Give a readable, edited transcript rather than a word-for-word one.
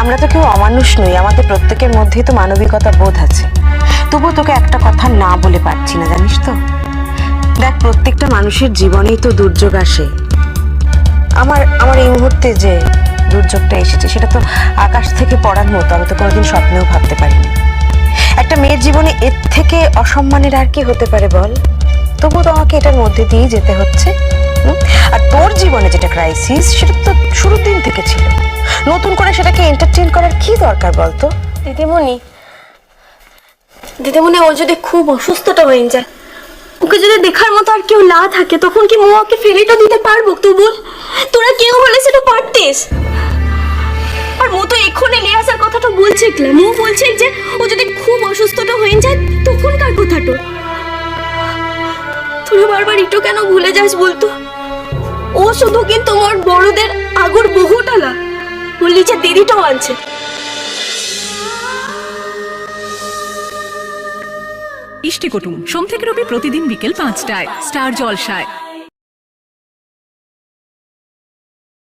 আমরা তো কেউ অমানুষ নই, আমাদের প্রত্যেকের মধ্যেই তো মানবিকতা বোধ আছে। তবুও তোকে একটা কথা না বলে পারছি না, জানিস তো। দেখ, প্রত্যেকটা মানুষের জীবনেই তো দুর্যোগ আসে। আমার আমার এই মুহূর্তে যে দুর্যোগটা এসেছে সেটা তো আকাশ থেকে পড়ার মতো, আমি তো কোনোদিন স্বপ্নেও ভাবতে পারিনি। একটা মেয়ের জীবনে এর থেকে অসম্মানের আর কি হতে পারে বল? তবুও তো আমাকে এটার মধ্যে দিয়েই যেতে হচ্ছে। আর তোর জীবনে যেটা ক্রাইসিস, সেটা তো শুরুর দিন থেকে ছিল। নতুন করে সেটাকে এন্টারটেইন করার কি দরকার বলতো? দিদিমণি, দিদিমণি, ও যদি খুব অসুস্থটা হয়ে যায়, ওকে যদি দেখার মতো আর কেউ না থাকে, তখন কি ওকে ফেলেটা দিতে পারবো? তুই বল, তোরা কেউ হলে সেটা পারতিস। আর মো তো এক্ষুনি নিয়ে আসার কথাটা বলছে, মো বলছে যে ও যদি খুব অসুস্থটা হয়ে যায় তখন কার কথাটা? তোরা বারবার একটু কেন ভুলে যাস বলতো? ও শুধু কিন্তু তোমার বড়দের আগর বহুটালা, ওর নিচে দেরিটাও আনছে। ইষ্টি কুটুম সোম থেকে রবি প্রতিদিন বিকেল 5টায় স্টার জলসায়।